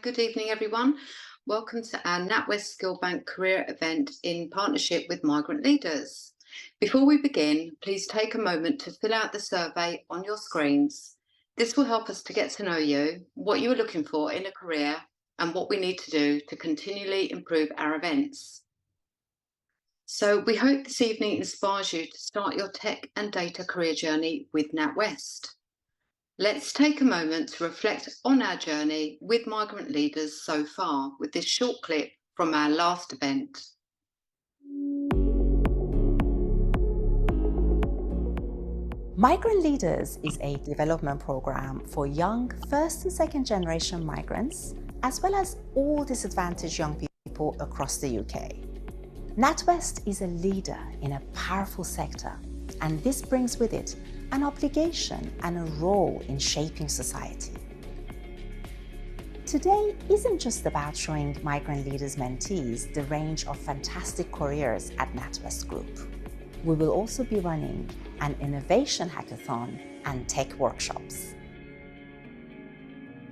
good evening, everyone. Welcome to our NatWest Skillbank Career event in partnership with Migrant Leaders. Before we begin, please take a moment to fill out the survey on your screens. This will help us to get to know you, what you are looking for in a career, and what we need to do to continually improve our events. So we hope this evening inspires you to start your tech and data career journey with NatWest. Let's take a moment to reflect on our journey with Migrant Leaders so far with this short clip from our last event. Migrant Leaders is a development program for young first and second generation migrants, as well as all disadvantaged young people across the UK. NatWest is a leader in a powerful sector, and this brings with it an obligation and a role in shaping society. Today isn't just about showing Migrant Leaders mentees the range of fantastic careers at NatWest Group. We will also be running an innovation hackathon and tech workshops.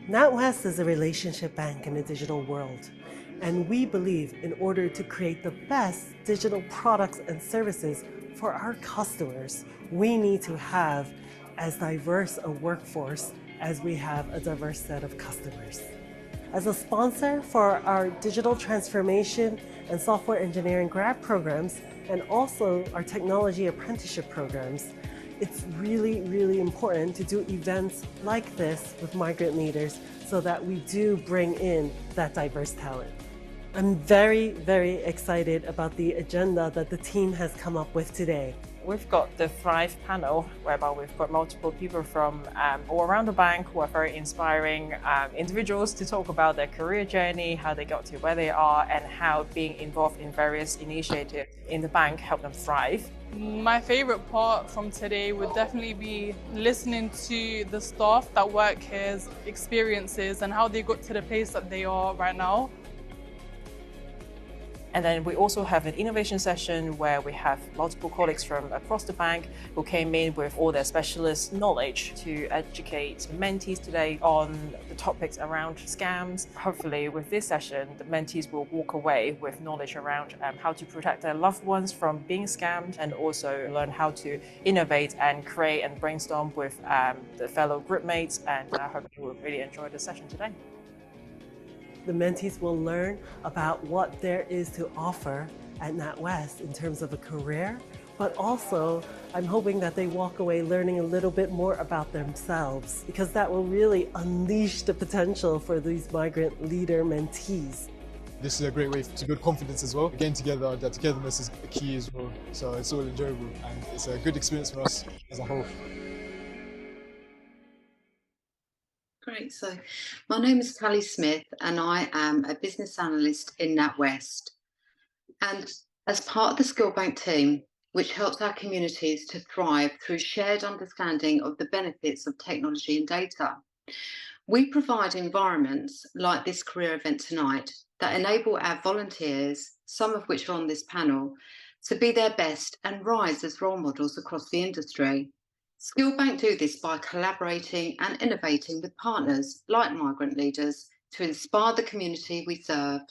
NatWest is a relationship bank in a digital world, and we believe in order to create the best digital products and services for our customers, we need to have as diverse a workforce as we have a diverse set of customers. As a sponsor for our digital transformation and software engineering grad programs, and also our technology apprenticeship programs, it's really important to do events like this with Migrant Leaders so that we do bring in that diverse talent. I'm very excited about the agenda that the team has come up with today. We've got the Thrive panel, whereby we've got multiple people from all around the bank who are very inspiring individuals to talk about their career journey, how they got to where they are, and how being involved in various initiatives in the bank help them thrive. My favorite part from today would definitely be listening to the staff that work here's experiences and how they got to the place that they are right now. And then we also have an innovation session where we have multiple colleagues from across the bank who came in with all their specialist knowledge to educate mentees today on the topics around scams. Hopefully with this session, the mentees will walk away with knowledge around how to protect their loved ones from being scammed, and also learn how to innovate and create and brainstorm with the fellow group mates. And I hope you will really enjoy the session today. The mentees will learn about what there is to offer at NatWest in terms of a career, but also I'm hoping that they walk away learning a little bit more about themselves, because that will really unleash the potential for these migrant leader mentees. This is a great way to build confidence as well. Again, together, that togetherness is key as well. So it's all enjoyable and it's a good experience for us as a whole. Great. So my name is Callie Smith and I am a business analyst in NatWest. And as part of the Skillbank team, which helps our communities to thrive through shared understanding of the benefits of technology and data, we provide environments like this career event tonight that enable our volunteers, some of which are on this panel, to be their best and rise as role models across the industry. Skillbank do this by collaborating and innovating with partners like Migrant Leaders to inspire the community we serve.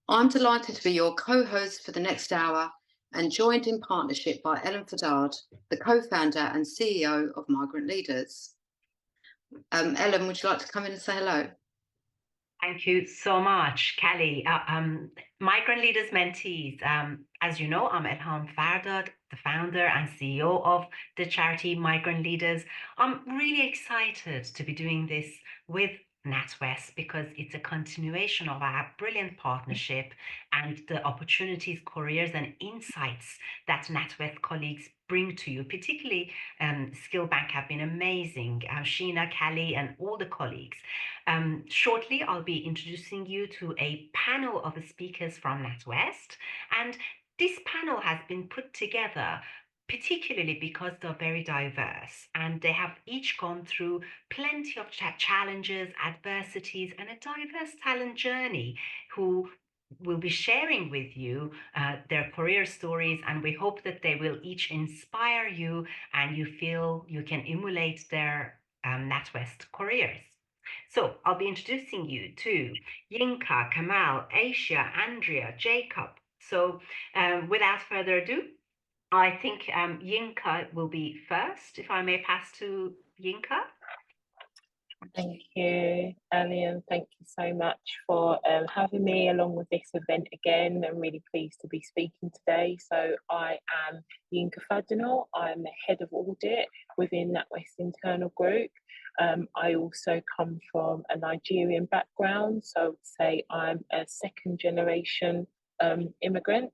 I'm delighted to be your co-host for the next hour and joined in partnership by Ellen Fadard, the co-founder and CEO of Migrant Leaders. Ellen, would you like to come in and say hello? Thank you so much, Kelly. Migrant Leaders Mentees. As you know, I'm Elham Fardad, the founder and CEO of the charity Migrant Leaders. I'm really excited to be doing this with NatWest because it's a continuation of our brilliant partnership and the opportunities, careers and insights that NatWest colleagues bring to you, particularly Skillbank have been amazing. Sheena, Kelly and all the colleagues. Shortly, I'll be introducing you to a panel of speakers from NatWest, and this panel has been put together particularly because they're very diverse and they have each gone through plenty of challenges, adversities, and a diverse talent journey who will be sharing with you their career stories, and we hope that they will each inspire you and you feel you can emulate their NatWest careers. So I'll be introducing you to Yinka, Kamal, Asia, Andrea, Jacob. So without further ado, I think Yinka will be first, if I may pass to Yinka. Thank you, Ali, and thank you so much for having me along with this event again. I'm really pleased to be speaking today. So I am Yinka Fadinal. I'm the Head of Audit within Natwest Internal Group. I also come from a Nigerian background, so I would say I'm a second generation immigrant.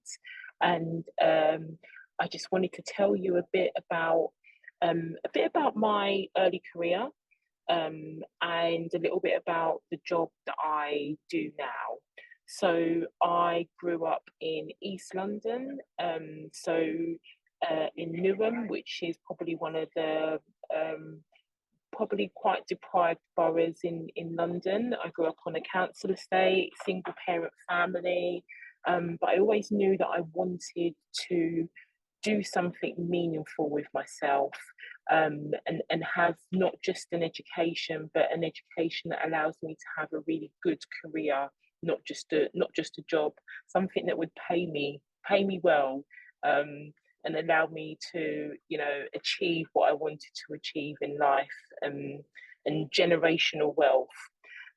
And I just wanted to tell you a bit about my early career. And a little bit about the job that I do now. So I grew up in East London, in Newham, which is probably one of the probably quite deprived boroughs in London. I grew up on a council estate, single parent family, but I always knew that I wanted to do something meaningful with myself, and have not just an education, but an education that allows me to have a really good career, not just a job, something that would pay me well, and allow me to, you know, achieve what I wanted to achieve in life, and generational wealth.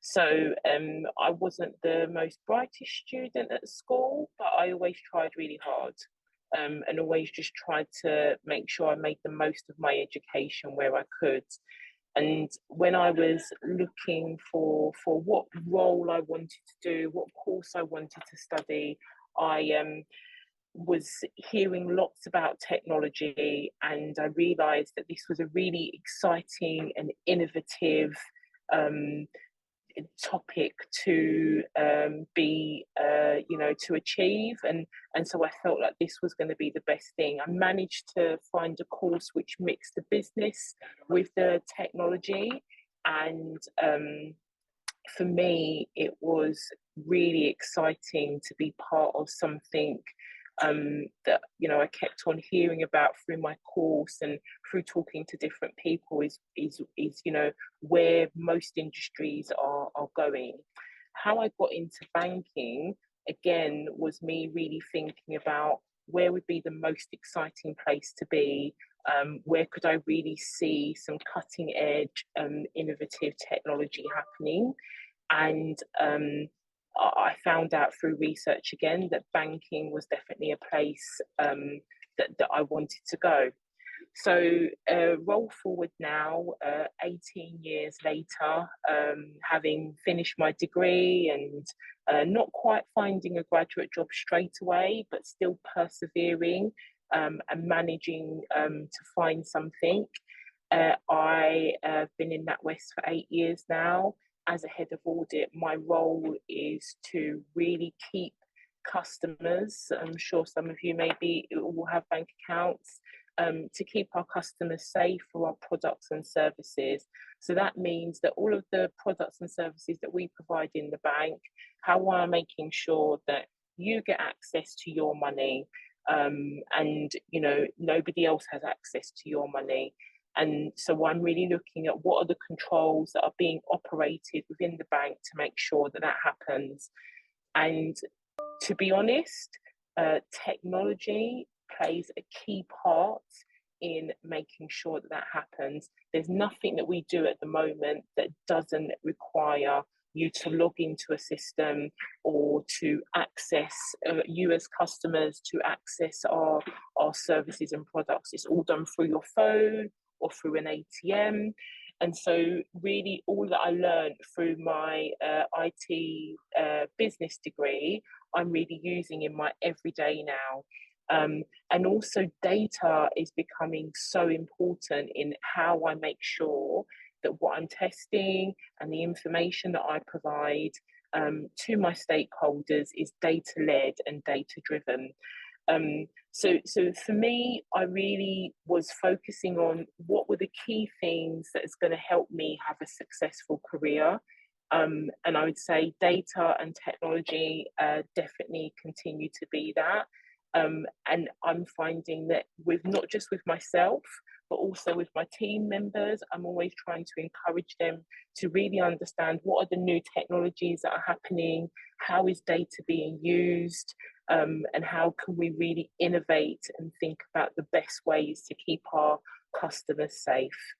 So I wasn't the most brightest student at school, but I always tried really hard, and always just tried to make sure I made the most of my education where I could. And when I was looking for what role I wanted to do, what course I wanted to study, I was hearing lots about technology, and I realised that this was a really exciting and innovative topic to to achieve, and so I felt like this was going to be the best thing. I managed to find a course which mixed the business with the technology, and for me it was really exciting to be part of something that, you know, I kept on hearing about through my course and through talking to different people is you know, where most industries are going. How I got into banking again was me really thinking about where would be the most exciting place to be, where could I really see some cutting edge innovative technology happening. And I found out through research again that banking was definitely a place that I wanted to go. So roll forward now, 18 years later, having finished my degree and not quite finding a graduate job straight away, but still persevering and managing to find something. I have been in NatWest for 8 years now. As a head of audit, my role is to really keep customers. I'm sure some of you maybe will have bank accounts, to keep our customers safe for our products and services. So that means that all of the products and services that we provide in the bank, how am I making sure that you get access to your money, and you know, nobody else has access to your money. And so I'm really looking at what are the controls that are being operated within the bank to make sure that that happens. And to be honest, technology plays a key part in making sure that that happens. There's nothing that we do at the moment that doesn't require you to log into a system or to access, you as customers to access our services and products. It's all done through your phone or through an ATM. And so really all that I learned through my IT business degree, I'm really using in my everyday now. And also data is becoming so important in how I make sure that what I'm testing and the information that I provide to my stakeholders is data-led and data-driven. So for me, I really was focusing on what were the key things that is going to help me have a successful career. And I would say data and technology definitely continue to be that. And I'm finding that with not just with myself, but also with my team members. I'm always trying to encourage them to really understand what are the new technologies that are happening, how is data being used, and how can we really innovate and think about the best ways to keep our customers safe.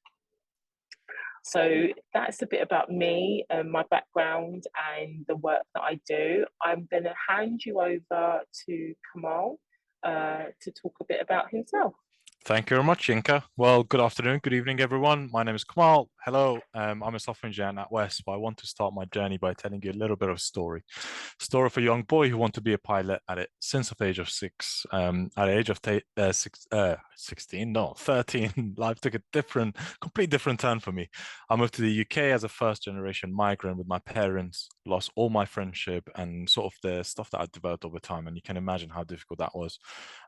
So that's a bit about me and my background and the work that I do. I'm going to hand you over to Kamal to talk a bit about himself. Thank you very much, Yinka. Well, good afternoon, good evening, everyone. My name is Kamal. Hello, I'm a software engineer at Natwest, but I want to start my journey by telling you a little bit of a story. Story of a young boy who wanted to be a pilot at it since the age of 6. At the age of 13, life took a complete different turn for me. I moved to the UK as a first-generation migrant with my parents, lost all my friendship and sort of the stuff that I developed over time, and you can imagine how difficult that was.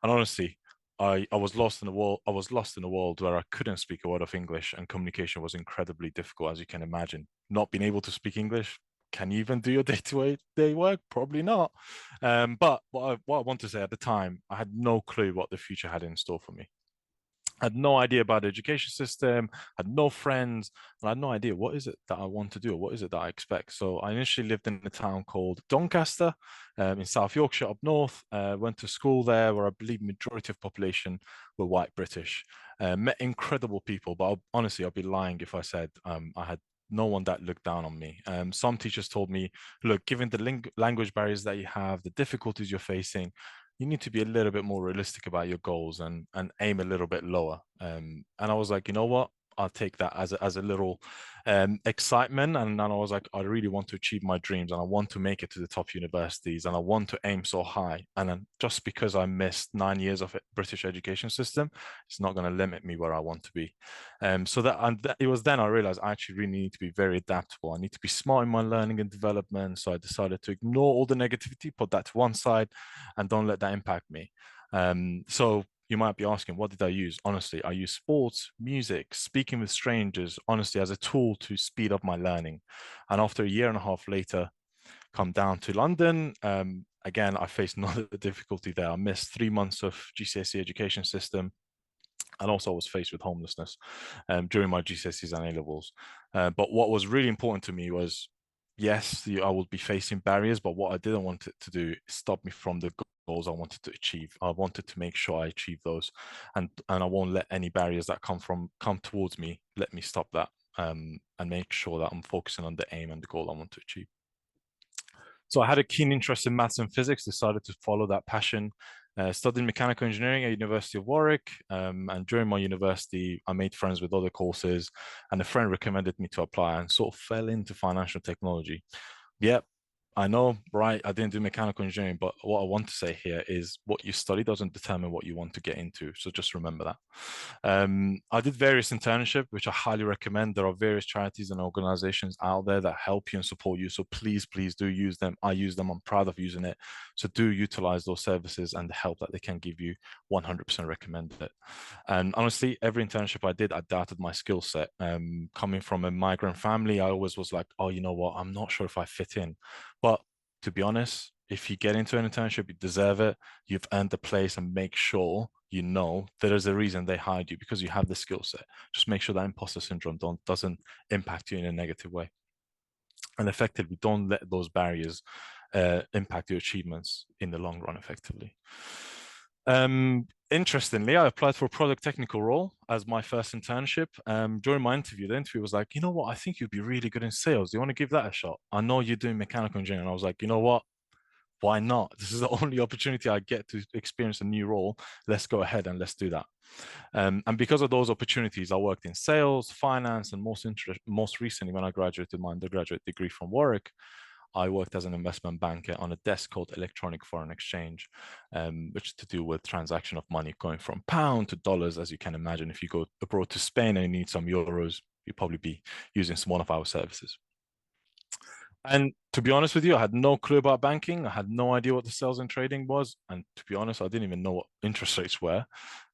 And honestly, I was lost in the world. I was lost in a world where I couldn't speak a word of English, and communication was incredibly difficult, as you can imagine. Not being able to speak English, can you even do your day-to-day work? Probably not. But what I want to say, at the time, I had no clue what the future had in store for me. I had no idea about the education system, had no friends, and I had no idea what is it that I want to do, or what is it that I expect. So I initially lived in a town called Doncaster in South Yorkshire up north, went to school there where I believe majority of population were white British. Met incredible people, but honestly, I'd be lying if I said I had no one that looked down on me. Some teachers told me, look, given the language barriers that you have, the difficulties you're facing, you need to be a little bit more realistic about your goals and aim a little bit lower. And I was like, you know what? I'll take that as a little excitement. And then I was like, I really want to achieve my dreams, and I want to make it to the top universities, and I want to aim so high. And then just because I missed 9 years of British education system, it's not going to limit me where I want to be. So it was then I realized I actually really need to be very adaptable. I need to be smart in my learning and development. So I decided to ignore all the negativity, put that to one side, and don't let that impact me. So you might be asking, what did I use? Honestly, I use sports, music, speaking with strangers, honestly, as a tool to speed up my learning. And after a year and a half later, come down to London. Again, I faced another difficulty there. I missed 3 months of GCSE education system. And also I was faced with homelessness during my GCSEs and A-levels. But what was really important to me was, yes, I would be facing barriers, but what I didn't want it to do is stop me from the goals I wanted to achieve. I wanted to make sure I achieve those, and I won't let any barriers that come towards me let me stop that, and make sure that I'm focusing on the aim and the goal I want to achieve. So I had a keen interest in maths and physics, decided to follow that passion. Studied mechanical engineering at University of Warwick, and during my university, I made friends with other courses, and a friend recommended me to apply and sort of fell into financial technology. Yep, I know, right? I didn't do mechanical engineering, but what I want to say here is what you study doesn't determine what you want to get into. So just remember that. I did various internships, which I highly recommend. There are various charities and organizations out there that help you and support you. So please, please do use them. I use them. I'm proud of using it. So do utilize those services and the help that they can give you. 100% recommend it. And honestly, every internship I did, I doubted my skill set. Coming from a migrant family, I always was like, oh, you know what? I'm not sure if I fit in. But to be honest, if you get into an internship, you deserve it. You've earned the place, and make sure you know there is a reason they hired you, because you have the skill set. Just make sure that imposter syndrome doesn't impact you in a negative way. And effectively, don't let those barriers impact your achievements in the long run effectively. Interestingly, I applied for a product technical role as my first internship. During my interview, the interview was like, you know what, I think you'd be really good in sales. Do you want to give that a shot? I know you're doing mechanical engineering. And I was like, you know what, why not? This is the only opportunity I get to experience a new role. Let's go ahead and let's do that. And because of those opportunities, I worked in sales, finance, and most recently, when I graduated my undergraduate degree from Warwick, I worked as an investment banker on a desk called electronic foreign exchange, which is to do with transaction of money going from pound to dollars. As you can imagine, if you go abroad to Spain and you need some euros, you'll probably be using one of our services. And to be honest with you, I had no clue about banking. I had no idea what the sales and trading was. And to be honest, I didn't even know what interest rates were.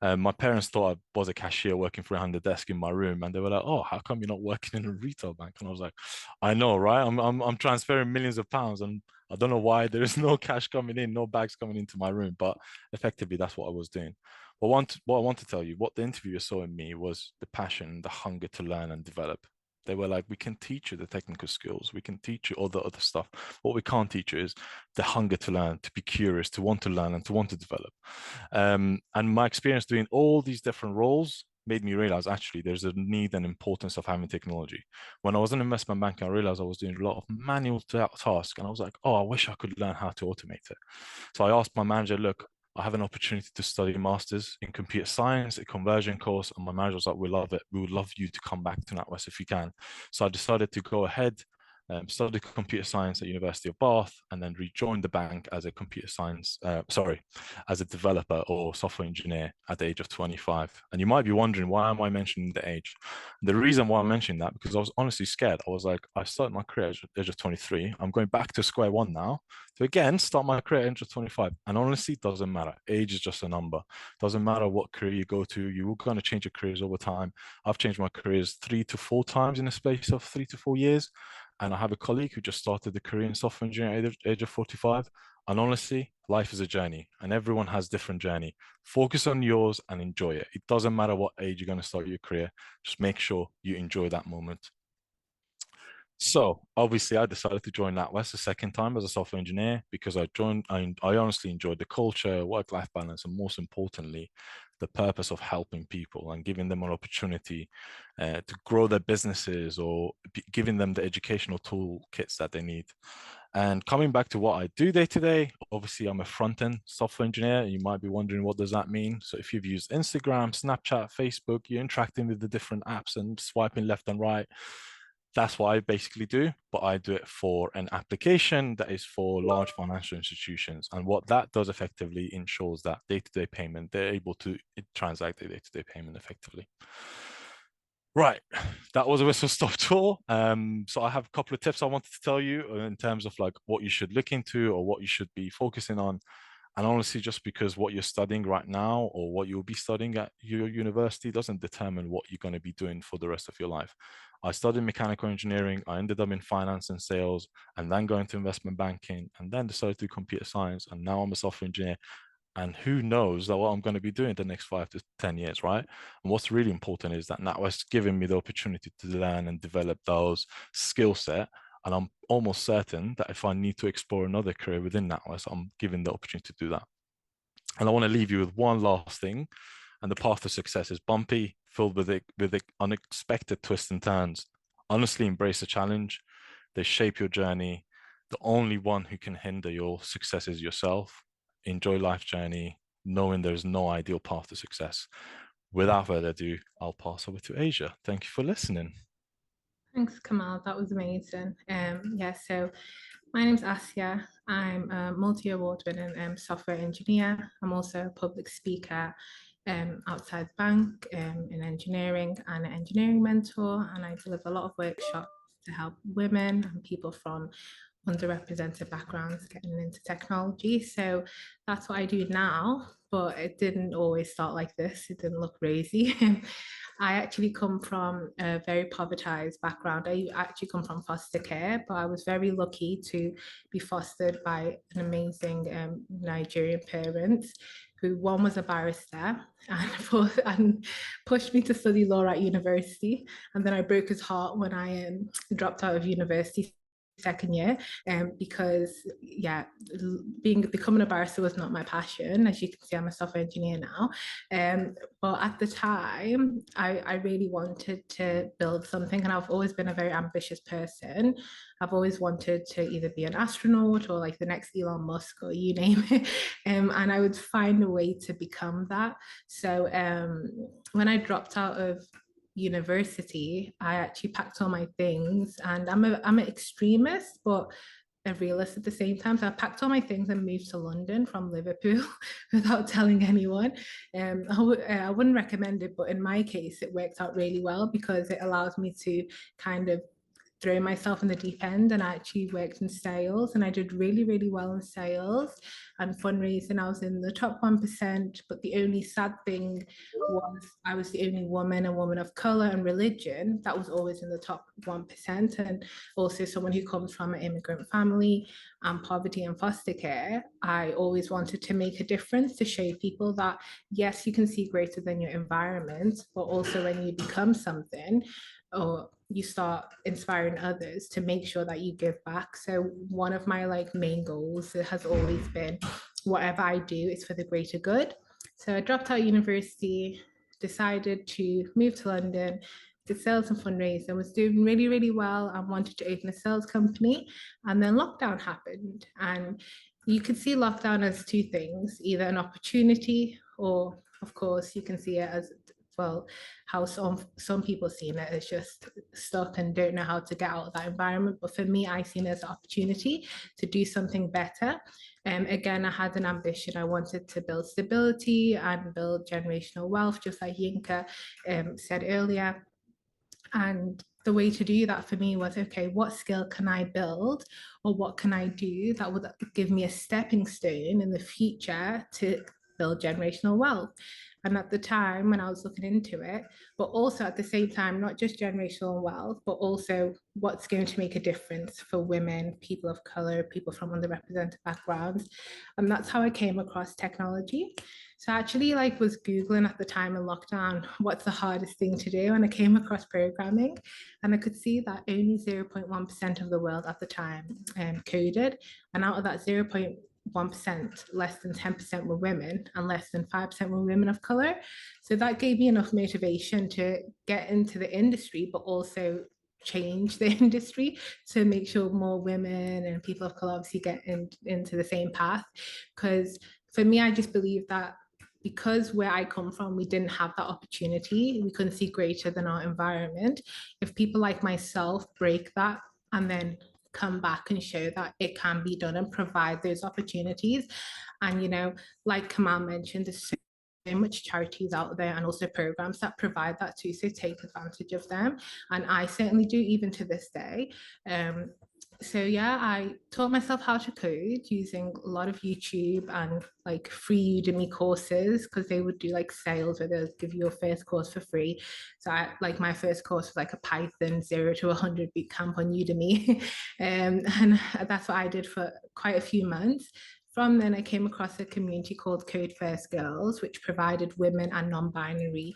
My parents thought I was a cashier working behind the desk in my room. And they were like, oh, how come you're not working in a retail bank? And I was like, I know, right? I'm transferring millions of pounds and I don't know why there is no cash coming in, no bags coming into my room. But effectively, that's what I was doing. But what I want to tell you, what the interviewer saw in me was the passion, the hunger to learn and develop. They were like, we can teach you the technical skills, we can teach you all the other stuff. What we can't teach you is the hunger to learn, to be curious, to want to learn and to want to develop. And my experience doing all these different roles made me realize actually there's a need and importance of having technology. When I was in investment banking, I realized I was doing a lot of manual tasks and I was like, oh, I wish I could learn how to automate it. So I asked my manager, look, I have an opportunity to study a master's in computer science, a conversion course, and my manager was like, we love it. We would love you to come back to NatWest if you can. So I decided to go ahead, study computer science at University of Bath, and then rejoin the bank as a computer science, as a developer or software engineer at the age of 25. And you might be wondering, why am I mentioning the age? The reason why I'm mentioning that, because I was honestly scared. I was like, I started my career at the age of 23. I'm going back to square one now. So again, start my career at age of 25. And honestly, it doesn't matter. Age is just a number. Doesn't matter what career you go to. You're going to change your careers over time. I've changed my careers 3 to 4 times in a space of 3 to 4 years. And I have a colleague who just started a career in software engineering at the age of 45. And honestly, life is a journey and everyone has different journey. Focus on yours and enjoy it. It doesn't matter what age you're going to start your career. Just make sure you enjoy that moment. So obviously I decided to join NatWest a second time as a software engineer because I honestly enjoyed the culture, work-life balance, and most importantly, the purpose of helping people and giving them an opportunity to grow their businesses or giving them the educational toolkits that they need. And coming back to what I do day to day, obviously I'm a front-end software engineer. You might be wondering, what does that mean? So if you've used Instagram, Snapchat, Facebook, you're interacting with the different apps and swiping left and right. That's what I basically do, but I do it for an application that is for large financial institutions. And what that does effectively ensures that day-to-day payment, they're able to transact their day-to-day payment effectively. Right, that was a whistle-stop tour. So I have a couple of tips I wanted to tell you in terms of like what you should look into or what you should be focusing on. And honestly, just because what you're studying right now or what you'll be studying at your university doesn't determine what you're going to be doing for the rest of your life. I studied mechanical engineering. I ended up in finance and sales and then going to investment banking and then decided to do computer science. And now I'm a software engineer. And who knows what I'm going to be doing the next 5 to 10 years, right? And what's really important is that NatWest giving me the opportunity to learn and develop those skill set. And I'm almost certain that if I need to explore another career within NatWest, I'm given the opportunity to do that. And I want to leave you with one last thing. And the path to success is bumpy, filled with unexpected twists and turns. Honestly, embrace the challenge. They shape your journey. The only one who can hinder your success is yourself. Enjoy life's journey, knowing there's no ideal path to success. Without further ado, I'll pass over to Asia. Thank you for listening. Thanks, Kamal. That was amazing. So my name's Asya. I'm a multi-award winning software engineer. I'm also a public speaker outside the bank in engineering and an engineering mentor. And I deliver a lot of workshops to help women and people from underrepresented backgrounds getting into technology. So that's what I do now, but it didn't always start like this. It didn't look rosy. I actually come from a very povertized background. I actually come from foster care, but I was very lucky to be fostered by an amazing Nigerian parents who, one was a barrister and pushed me to study law at university. And then I broke his heart when I dropped out of university second year because becoming a barrister was not my passion. As you can see, I'm a software engineer now, but at the time I really wanted to build something, and I've always been a very ambitious person. I've always wanted to either be an astronaut or like the next Elon Musk or you name it, and I would find a way to become that. So when I dropped out of university, I actually packed all my things, and I'm an extremist but a realist at the same time. So I packed all my things and moved to London from Liverpool without telling anyone. I wouldn't recommend it, but in my case it worked out really well because it allows me to kind of throw myself in the deep end, and I actually worked in sales, and I did really, really well in sales and fundraising. I was in the top 1%, but the only sad thing was I was the only woman, a woman of color and religion that was always in the top 1%, and also someone who comes from an immigrant family and poverty and foster care. I always wanted to make a difference, to show people that yes, you can see greater than your environment, but also when you become something, or you start inspiring others, to make sure that you give back. So one of my main goals has always been, whatever I do is for the greater good. So I dropped out of university, decided to move to London, did sales and fundraising, was doing really, really well, and wanted to open a sales company. And then lockdown happened. And you could see lockdown as two things, either an opportunity, or of course you can see it as, well, how some people seen it as just stuck and don't know how to get out of that environment. But for me, I seen it as an opportunity to do something better. Again, I had an ambition. I wanted to build stability and build generational wealth, just like Yinka said earlier. And the way to do that for me was, okay, what skill can I build, or what can I do that would give me a stepping stone in the future to build generational wealth? And at the time when I was looking into it, but also at the same time, not just generational wealth, but also what's going to make a difference for women, people of color, people from underrepresented backgrounds. And that's how I came across technology. So I actually was Googling at the time in lockdown, what's the hardest thing to do? And I came across programming, and I could see that only 0.1% of the world at the time coded. And out of that 0.1%, less than 10% were women, and less than 5% were women of color. So that gave me enough motivation to get into the industry, but also change the industry to make sure more women and people of color obviously get into the same path. Because for me, I just believe that because where I come from, we didn't have that opportunity. We couldn't see greater than our environment. If people like myself break that and then come back and show that it can be done and provide those opportunities. And, like Kamal mentioned, there's so much charities out there and also programs that provide that too, so take advantage of them. And I certainly do, even to this day. So yeah, I taught myself how to code using a lot of YouTube and free Udemy courses, because they would do sales where they'll give you your first course for free. So my first course was a Python 0 to 100 boot camp on Udemy. And that's what I did for quite a few months. From then, I came across a community called Code First Girls, which provided women and non-binary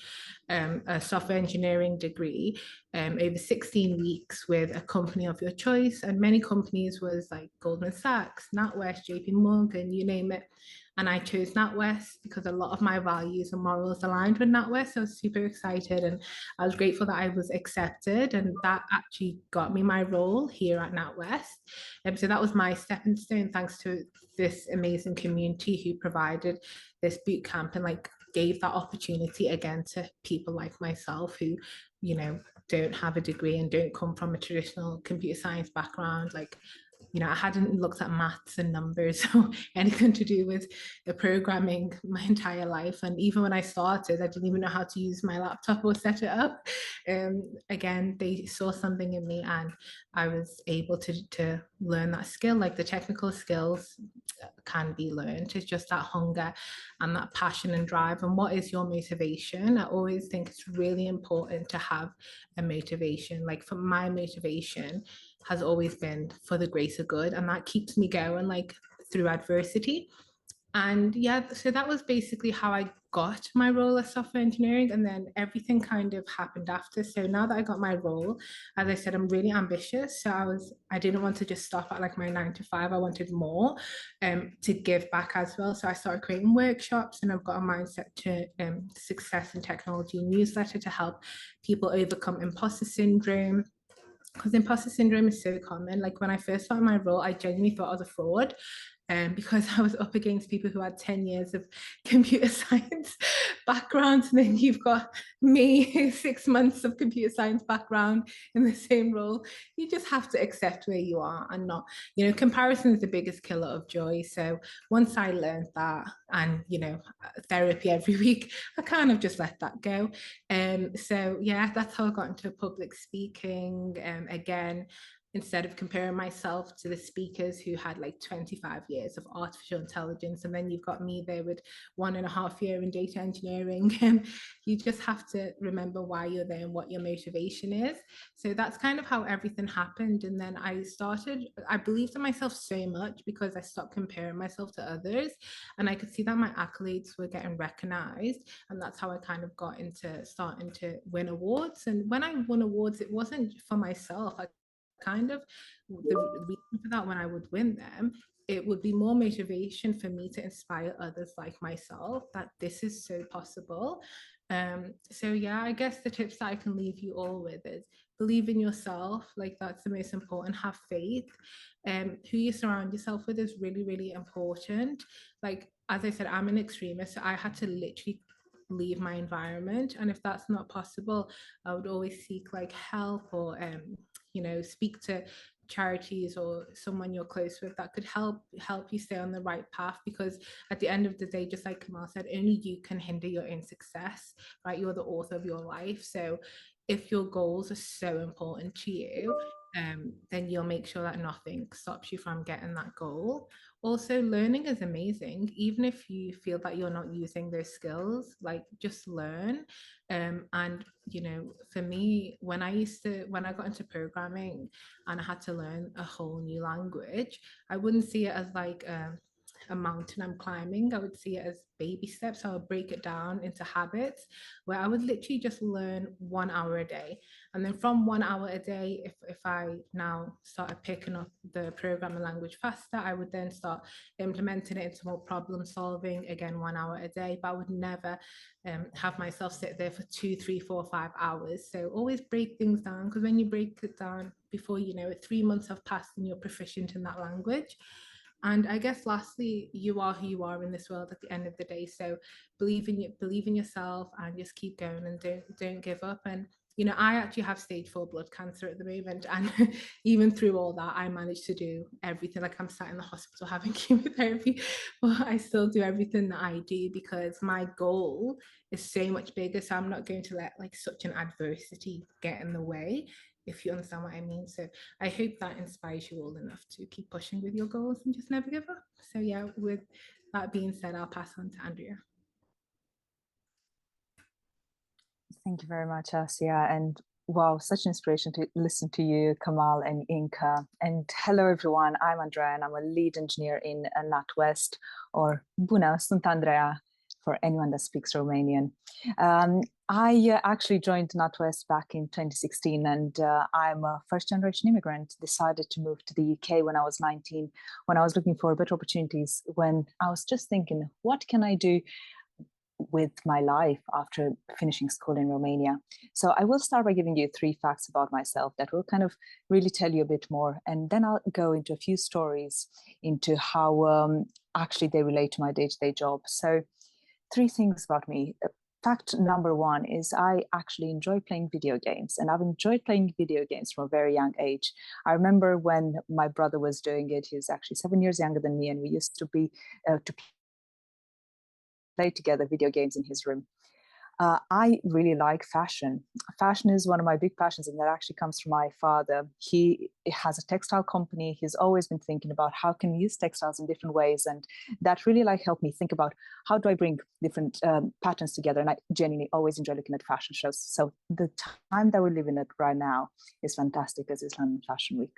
a software engineering degree over 16 weeks with a company of your choice. And many companies was Goldman Sachs, Natwest, JP Morgan, you name it. And I chose Natwest because a lot of my values and morals aligned with Natwest. So I was super excited, and I was grateful that I was accepted, and that actually got me my role here at Natwest. So that was my stepping stone, thanks to this amazing community who provided this boot camp and gave that opportunity again to people like myself who, don't have a degree and don't come from a traditional computer science background. I hadn't looked at maths and numbers or anything to do with the programming my entire life. And even when I started, I didn't even know how to use my laptop or set it up. Again, they saw something in me, and I was able to learn that skill. The technical skills can be learned. It's just that hunger and that passion and drive. And what is your motivation? I always think it's really important to have a motivation. For my motivation has always been for the greater good, and that keeps me going through adversity. And yeah, so that was basically how I got my role as software engineering, and then everything kind of happened after. So now that I got my role, as I said, I'm really ambitious. So I didn't want to just stop at my 9 to 5. I wanted more to give back as well. So I started creating workshops, and I've got a mindset to success in technology newsletter to help people overcome imposter syndrome. Because imposter syndrome is so common. When I first started my role, I genuinely thought I was a fraud. Because I was up against people who had 10 years of computer science background, and then you've got me, 6 months of computer science background in the same role. You just have to accept where you are and not, comparison is the biggest killer of joy. So once I learned that, and therapy every week, I kind of just let that go. So yeah, that's how I got into public speaking. Again, instead of comparing myself to the speakers who had like 25 years of artificial intelligence, and then you've got me there with 1.5 years in data engineering, you just have to remember why you're there and what your motivation is. So that's kind of how everything happened. And then I believed in myself so much because I stopped comparing myself to others, and I could see that my accolades were getting recognized, and that's how I kind of got into starting to win awards. And when I won awards, it wasn't for myself. The reason for that, when I would win them, it would be more motivation for me to inspire others like myself that this is so possible. So yeah, I guess the tips that I can leave you all with is believe in yourself. Like, that's the most important. Have faith. Who you surround yourself with is really, really important. Like, as I said, I'm an extremist, so I had to literally leave my environment, and if that's not possible, I would always seek like help, or speak to charities or someone you're close with that could help you stay on the right path. Because at the end of the day, just like Kamal said, only you can hinder your own success, right? You're the author of your life. So if your goals are so important to you, then you'll make sure that nothing stops you from getting that goal. Also, learning is amazing. Even if you feel that you're not using those skills, like, just learn. And for me, when I got into programming and I had to learn a whole new language, I wouldn't see it as like a mountain I'm climbing. I would see it as baby steps. I would break it down into habits where I would literally just learn 1 hour a day. And then from 1 hour a day, if I now started picking up the programming language faster, I would then start implementing it into more problem solving, again, 1 hour a day. But I would never have myself sit there for 2, 3, 4, 5 hours. So always break things down, because when you break it down, before you know it, 3 months have passed and you're proficient in that language. And I guess lastly, you are who you are in this world at the end of the day. So believe in yourself and just keep going, and don't give up. And I actually have stage 4 blood cancer at the moment, and even through all that, I managed to do everything. Like, I'm sat in the hospital having chemotherapy, but I still do everything that I do because my goal is so much bigger. So I'm not going to let like such an adversity get in the way, if you understand what I mean. So I hope that inspires you all enough to keep pushing with your goals and just never give up. So yeah, with that being said, I'll pass on to Andrea. Thank you very much, Asia. And wow, such an inspiration to listen to you, Kamal and Inka. And hello, everyone. I'm Andrea, and I'm a lead engineer in Natwest, or Bună sunt Andrea, for anyone that speaks Romanian. I actually joined Natwest back in 2016, and I'm a first-generation immigrant. Decided to move to the UK when I was 19, when I was looking for better opportunities, when I was just thinking, what can I do with my life after finishing school in Romania? So I will start by giving you 3 facts about myself that will kind of really tell you a bit more, and then I'll go into a few stories into how actually they relate to my day-to-day job. So 3 things about me. Fact number 1 is I actually enjoy playing video games, and I've enjoyed playing video games from a very young age. I remember when my brother was doing it. He was actually 7 years younger than me, and we used to be to play together video games in his room. I really like fashion. Fashion is one of my big passions, and that actually comes from my father. He has a textile company. He's always been thinking about how can we use textiles in different ways, and that really helped me think about how do I bring different patterns together. And I genuinely always enjoy looking at fashion shows. So the time that we live in it right now is fantastic, as it's London Fashion Week.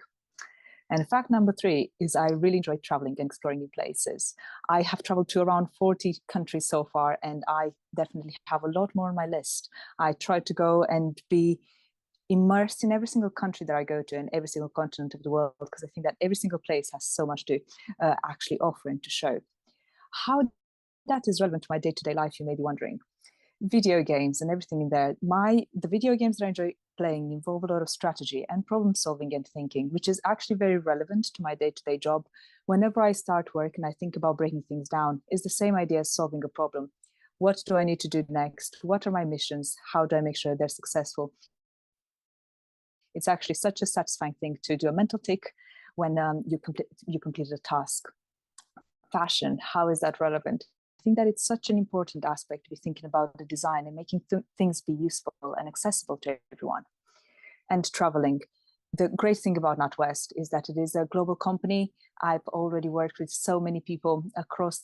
And fact number 3 is I really enjoy traveling and exploring new places. I have traveled to around 40 countries so far, and I definitely have a lot more on my list. I try to go and be immersed in every single country that I go to and every single continent of the world, because I think that every single place has so much to actually offer and to show. How that is relevant to my day-to-day life, you may be wondering. Video games and everything in there. The video games that I enjoy playing involve a lot of strategy and problem solving and thinking, which is actually very relevant to my day-to-day job. Whenever I start work and I think about breaking things down, it's the same idea as solving a problem. What do I need to do next? What are my missions? How do I make sure they're successful? It's actually such a satisfying thing to do a mental tick when you complete a task. Fashion, how is that relevant? I think that it's such an important aspect to be thinking about the design and making things be useful and accessible to everyone. And traveling. The great thing about Natwest is that it is a global company. I've already worked with so many people across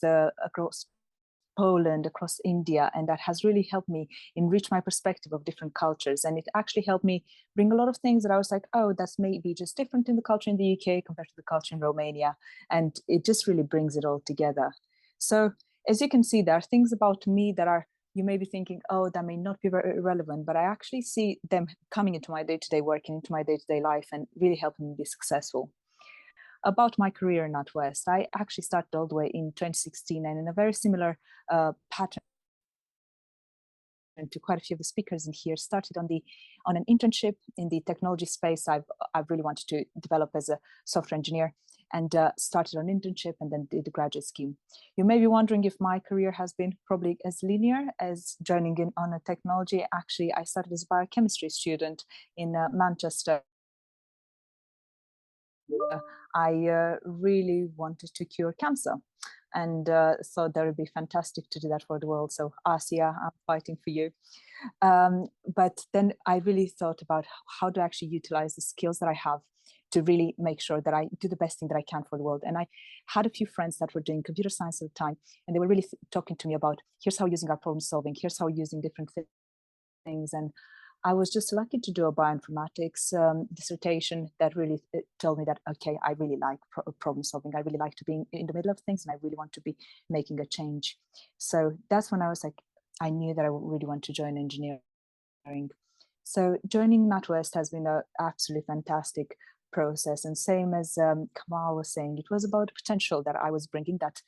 Poland, across India, and that has really helped me enrich my perspective of different cultures. And it actually helped me bring a lot of things that I was like, oh, that's maybe just different in the culture in the UK compared to the culture in Romania. And it just really brings it all together. So as you can see, there are things about me that are, you may be thinking, oh, that may not be very relevant, but I actually see them coming into my day-to-day work and into my day-to-day life and really helping me be successful. About my career in Natwest, I actually started all the way in 2016, and in a very similar pattern to quite a few of the speakers in here, started on an internship in the technology space. I've really wanted to develop as a software engineer, and started on internship and then did the graduate scheme. You may be wondering if my career has been probably as linear as joining in on a technology. Actually, I started as a biochemistry student in Manchester. I really wanted to cure cancer, and thought that would be fantastic to do that for the world. So Asia, I'm fighting for you. But then I really thought about how to actually utilize the skills that I have to really make sure that I do the best thing that I can for the world. And I had a few friends that were doing computer science at the time, and they were really talking to me about, here's how we're using our problem solving, here's how we're using different things. And I was just lucky to do a bioinformatics dissertation that really told me that, okay, I really like problem solving. I really like to be in the middle of things, and I really want to be making a change. So that's when I was like, I knew that I really want to join engineering. So joining Natwest has been an absolutely fantastic process. And same as Kamal was saying, it was about the potential that I was bringing that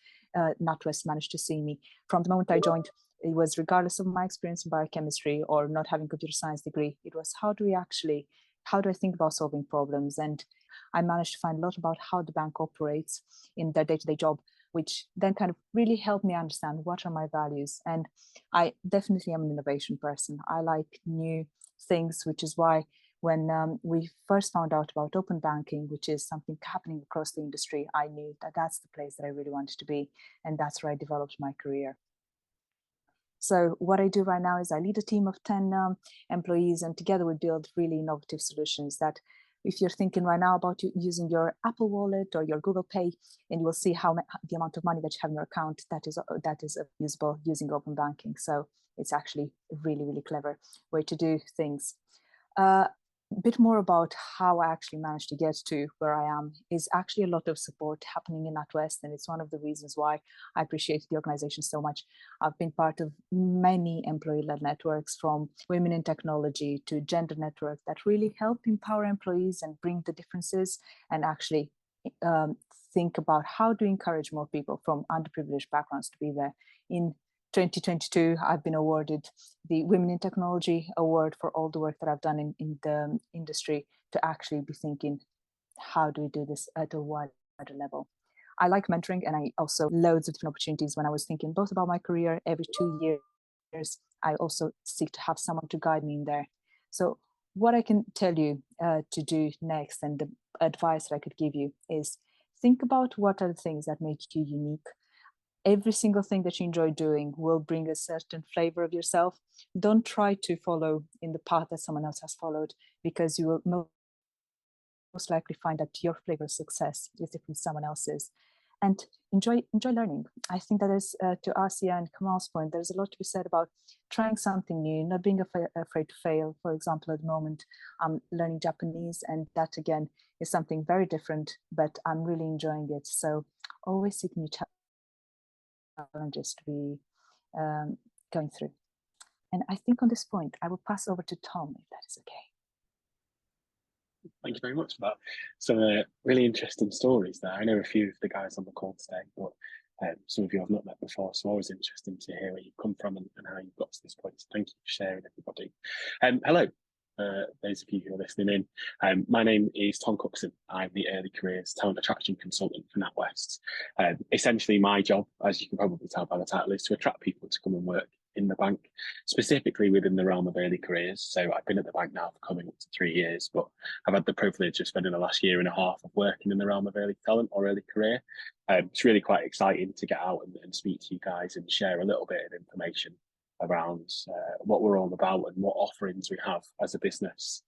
Natwest managed to see me. From the moment I joined, it was regardless of my experience in biochemistry or not having a computer science degree, it was how do I think about solving problems? And I managed to find a lot about how the bank operates in their day-to-day job, which then kind of really helped me understand what are my values. And I definitely am an innovation person. I like new things, which is why when we first found out about open banking, which is something happening across the industry, I knew that that's the place that I really wanted to be. And that's where I developed my career. So what I do right now is I lead a team of 10 employees, and together we build really innovative solutions that if you're thinking right now about using your Apple Wallet or your Google Pay, and you will see how the amount of money that you have in your account that is usable using open banking. So it's actually a really, really clever way to do things. A bit more about how I actually managed to get to where I am is actually a lot of support happening in Natwest, and it's one of the reasons why I appreciate the organization so much. I've been part of many employee-led networks, from Women in Technology to Gender Network, that really help empower employees and bring the differences and actually think about how to encourage more people from underprivileged backgrounds to be there. In 2022, I've been awarded the Women in Technology Award for all the work that I've done in the industry to actually be thinking, how do we do this at a wider level? I like mentoring, and I also loads of different opportunities when I was thinking both about my career. Every 2 years, I also seek to have someone to guide me in there. So what I can tell you to do next, and the advice that I could give you, is think about what are the things that make you unique. Every single thing that you enjoy doing will bring a certain flavor of yourself. Don't try to follow in the path that someone else has followed, because you will most likely find that your flavor of success is different from someone else's. And enjoy learning. I think that is, to Asia and Kamal's point, there's a lot to be said about trying something new, not being afraid to fail. For example, at the moment, I'm learning Japanese, and that again is something very different, but I'm really enjoying it. So always seek new challenges to be going through. And I think on this point, I will pass over to Tom, if that is okay. Thank you very much for that. Some really interesting stories there. I know a few of the guys on the call today, but some of you I've not met before, so always interesting to hear where you've come from and how you've got to this point. So thank you for sharing, everybody. Hello, those of you who are listening in. My name is Tom Cookson. I'm the Early Careers Talent Attraction Consultant for Natwest. Essentially, my job, as you can probably tell by the title, is to attract people to come and work in the bank, specifically within the realm of early careers. So I've been at the bank now for coming up to 3 years, but I've had the privilege of spending the last year and a half of working in the realm of early talent or early career. It's really quite exciting to get out and speak to you guys and share a little bit of information around what we're all about and what offerings we have as a business.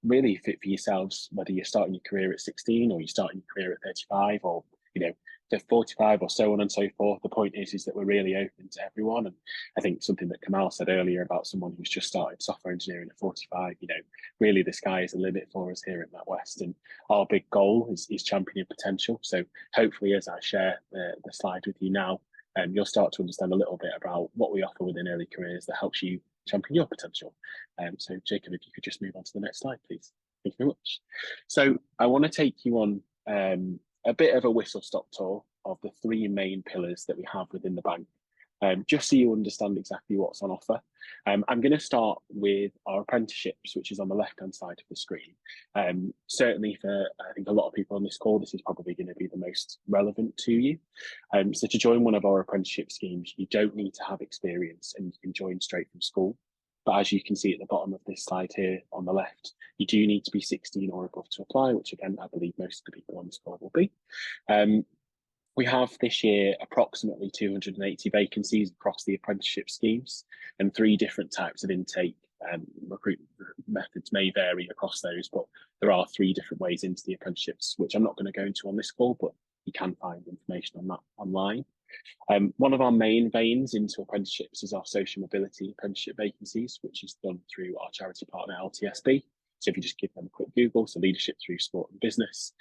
Really fit for yourselves, whether you're starting your career at 16 or you're starting your career at 35 or, you know, to 45 or so on and so forth. The point is that we're really open to everyone. And I think something that Kamal said earlier about someone who's just started software engineering at 45, you know, really the sky is the limit for us here at NatWest. And our big goal is championing potential. So hopefully as I share the slide with you now, you'll start to understand a little bit about what we offer within early careers that helps you champion your potential. So Jacob, if you could just move on to the next slide, please. Thank you very much. So I want to take you on a bit of a whistle-stop tour of the 3 main pillars that we have within the bank, just so you understand exactly what's on offer. I'm going to start with our apprenticeships, which is on the left-hand side of the screen. Certainly for, I think, a lot of people on this call, this is probably going to be the most relevant to you. So to join one of our apprenticeship schemes, you don't need to have experience and you can join straight from school. But as you can see at the bottom of this slide here on the left, you do need to be 16 or above to apply, which again, I believe most of the people on this call will be. We have this year approximately 280 vacancies across the apprenticeship schemes, and 3 different types of intake. Recruitment methods may vary across those, but there are 3 different ways into the apprenticeships, which I'm not going to go into on this call, but you can find information on that online. One of our main veins into apprenticeships is our social mobility apprenticeship vacancies, which is done through our charity partner LTSB. So if you just give them a quick Google, so leadership through sport and business,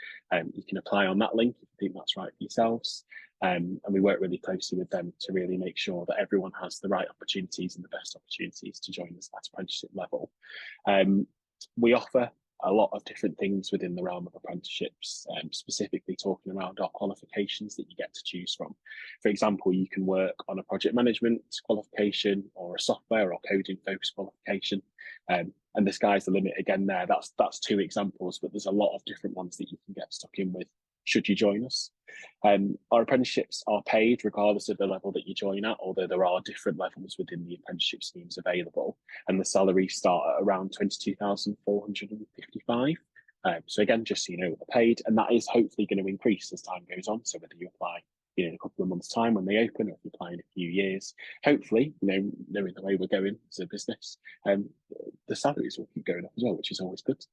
you can apply on that link if you think that's right for yourselves. And we work really closely with them to really make sure that everyone has the right opportunities and the best opportunities to join us at apprenticeship level. We offer a lot of different things within the realm of apprenticeships, specifically talking around our qualifications that you get to choose from. For example, you can work on a project management qualification or a software or coding focused qualification. And the sky's the limit again there. That's 2 examples, but there's a lot of different ones that you can get stuck in with should you join us. Our apprenticeships are paid regardless of the level that you join at, although there are different levels within the apprenticeship schemes available, and the salaries start at around 22,455. So again, just so you know what they're paid, and that is hopefully going to increase as time goes on. So whether you apply, you know, in a couple of months' time when they open, or if you apply in a few years, hopefully, you know, knowing the way we're going as a business, the salaries will keep going up as well, which is always good.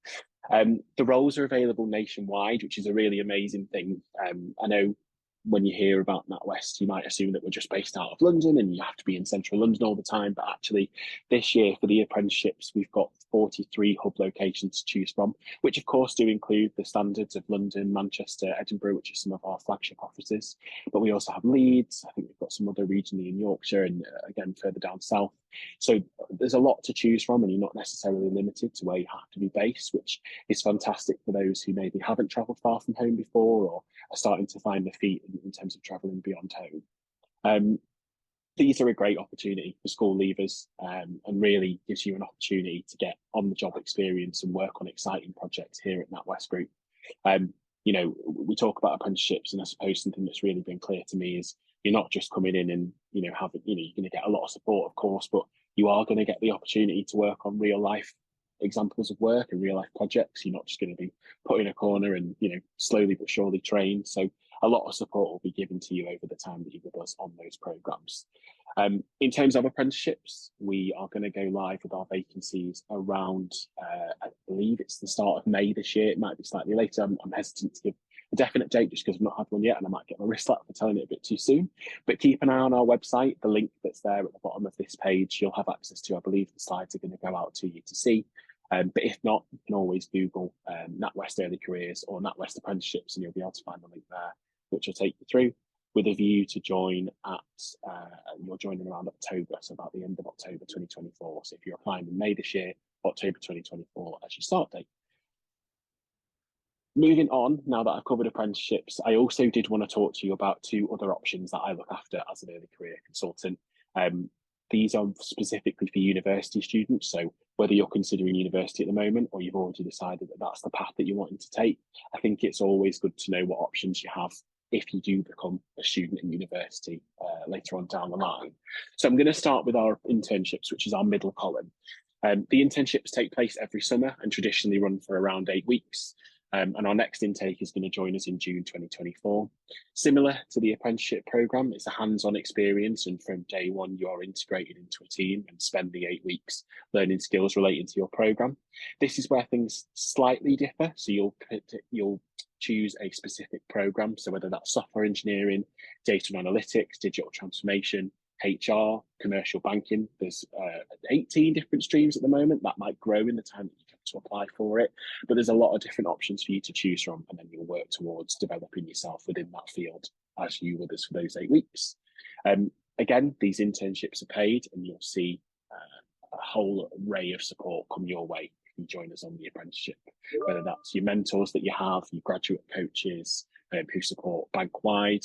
The roles are available nationwide, which is a really amazing thing. I know when you hear about NatWest, you might assume that we're just based out of London and you have to be in central London all the time. But actually, this year for the apprenticeships, we've got 43 hub locations to choose from, which of course do include the standards of London, Manchester, Edinburgh, which are some of our flagship offices. But we also have Leeds. I think we've got some other regionally in Yorkshire and again, further down south. So there's a lot to choose from and you're not necessarily limited to where you have to be based, which is fantastic for those who maybe haven't travelled far from home before or are starting to find their feet in terms of travelling beyond home. These are a great opportunity for school leavers and really gives you an opportunity to get on the job experience and work on exciting projects here at NatWest Group. You know, we talk about apprenticeships, and I suppose something that's really been clear to me is you're not just coming in and, you know, you're going to get a lot of support, of course, but you are going to get the opportunity to work on real life examples of work and real life projects. You're not just going to be put in a corner and, you know, slowly but surely trained. So a lot of support will be given to you over the time that you're with us on those programs. In terms of apprenticeships, we are going to go live with our vacancies around, I believe it's the start of May this year. It might be slightly later. I'm hesitant to give a definite date just because I've not had one yet and I might get my wrist slapped for telling it a bit too soon. But keep an eye on our website. The link that's there at the bottom of this page, you'll have access to. I believe the slides are going to go out to you to see. But if not, you can always Google NatWest Early Careers or NatWest Apprenticeships and you'll be able to find the link there, which will take you through with a view to join at, you're joining around October, so about the end of October 2024. So if you're applying in May this year, October 2024 as your start date. Moving on, now that I've covered apprenticeships, I also did want to talk to you about 2 other options that I look after as an early career consultant. These are specifically for university students. So whether you're considering university at the moment or you've already decided that that's the path that you're wanting to take, I think it's always good to know what options you have if you do become a student in university later on down the line. So I'm going to start with our internships, which is our middle column. The internships take place every summer and traditionally run for around 8 weeks. And our next intake is going to join us in June 2024. Similar to the apprenticeship programme, it's a hands-on experience, and from day one you are integrated into a team and spend the 8 weeks learning skills relating to your programme. This is where things slightly differ, so you'll choose a specific programme, so whether that's software engineering, data and analytics, digital transformation, HR, commercial banking. There's 18 different streams at the moment. That might grow in the time that you have to apply for it, but there's a lot of different options for you to choose from, and then you'll work towards developing yourself within that field as you would us for those 8 weeks. Again, these internships are paid, and you'll see a whole array of support come your way if you join us on the apprenticeship, whether that's your mentors that you have, your graduate coaches who support bank-wide.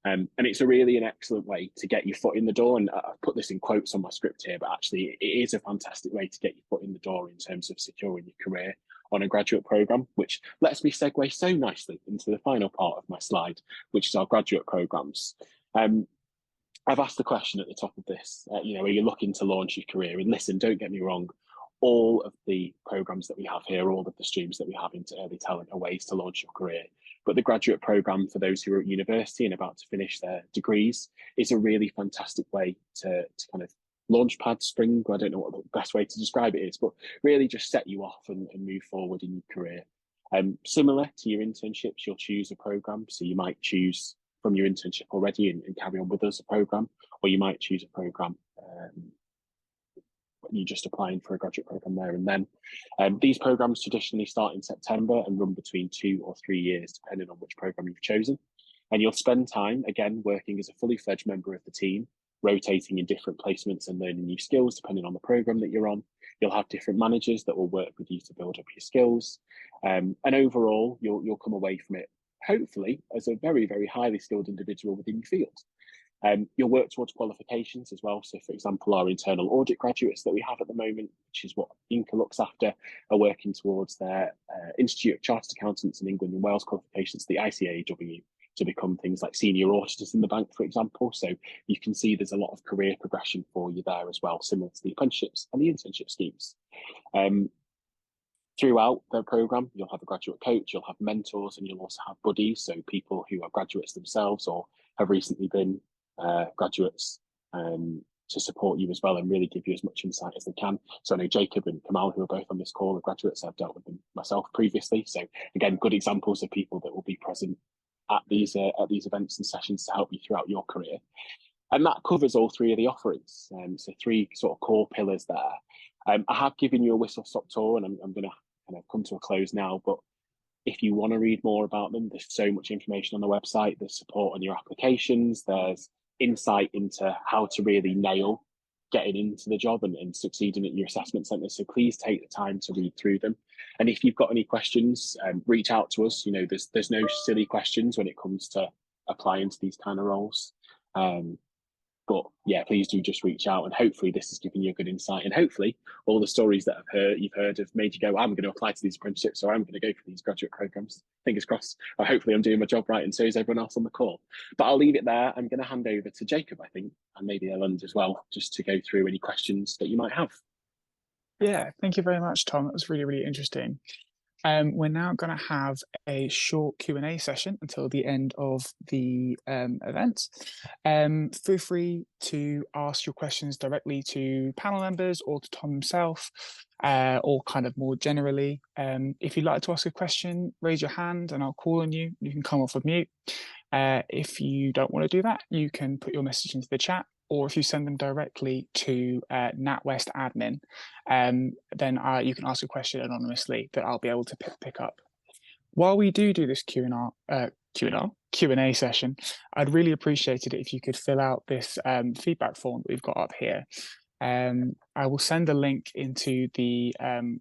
And it's really an excellent way to get your foot in the door. And I've put this in quotes on my script here, but actually it is a fantastic way to get your foot in the door in terms of securing your career on a graduate programme, which lets me segue so nicely into the final part of my slide, which is our graduate programmes. I've asked the question at the top of this, are you looking to launch your career? And listen, don't get me wrong, all of the programmes that we have here, all of the streams that we have into early talent are ways to launch your career. But the graduate programme for those who are at university and about to finish their degrees is a really fantastic way to kind of launchpad, spring, I don't know what the best way to describe it is, but really just set you off and move forward in your career. Similar to your internships, you'll choose a programme. So you might choose from your internship already and carry on with us a programme, or you might choose a programme you're just applying for a graduate programme there and then. These programmes traditionally start in September and run between 2 or 3 years, depending on which programme you've chosen. And you'll spend time, again, working as a fully fledged member of the team, rotating in different placements and learning new skills, depending on the programme that you're on. You'll have different managers that will work with you to build up your skills. And overall, you'll come away from it, hopefully, as a very, very highly skilled individual within your field. You'll work towards qualifications as well. So, for example, our internal audit graduates that we have at the moment, which is what Inca looks after, are working towards their Institute of Chartered Accountants in England and Wales qualifications, the ICAEW, to become things like senior auditors in the bank, for example. So you can see there's a lot of career progression for you there as well, similar to the apprenticeships and the internship schemes. Throughout the programme, you'll have a graduate coach, you'll have mentors, and you'll also have buddies, so people who are graduates themselves or have recently been graduates to support you as well and really give you as much insight as they can. So I know Jacob and Kamal, who are both on this call, are graduates. I've dealt with them myself previously. So again, good examples of people that will be present at these events and sessions to help you throughout your career. And that covers all 3 of the offerings. So 3 sort of core pillars there. I have given you a whistle-stop tour, and I'm going to kind of come to a close now, but if you want to read more about them, there's so much information on the website. There's support on your applications. There's insight into how to really nail getting into the job and succeeding at your assessment centre. So please take the time to read through them. And if you've got any questions, reach out to us. There's no silly questions when it comes to applying to these kind of roles. But yeah, please do just reach out, and hopefully this has given you a good insight, and hopefully all the stories that you've heard have made you go, I'm going to apply to these apprenticeships, or I'm going to go for these graduate programmes. Fingers crossed. Or hopefully I'm doing my job right, and so is everyone else on the call. But I'll leave it there. I'm going to hand over to Jacob, I think, and maybe Elend as well, just to go through any questions that you might have. Yeah, thank you very much, Tom. That was really, really interesting. We're now going to have a short Q&A session until the end of the event. Feel free to ask your questions directly to panel members or to Tom himself, or kind of more generally. If you'd like to ask a question, raise your hand and I'll call on you. You can come off of mute. If you don't want to do that, you can put your message into the chat, or if you send them directly to Natwest admin, then you can ask a question anonymously that I'll be able to pick up. While we do this Q&A session, I'd really appreciate it if you could fill out this feedback form that we've got up here. I will send a link into the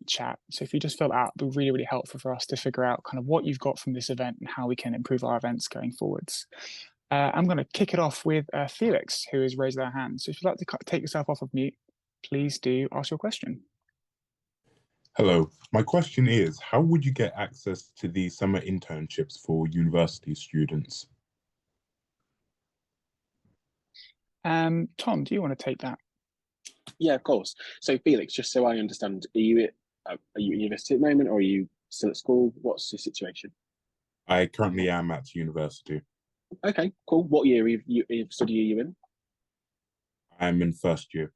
chat. So if you just fill it out, it'll be really, really helpful for us to figure out kind of what you've got from this event and how we can improve our events going forwards. I'm going to kick it off with Felix, who has raised their hand. So if you'd like to take yourself off of mute, please do ask your question. Hello, my question is, how would you get access to these summer internships for university students? Tom, do you want to take that? Yeah, of course. So Felix, just so I understand, are you at university at the moment, or are you still at school? What's the situation? I currently am at university. Okay, cool. What year study are you in? I'm in first year.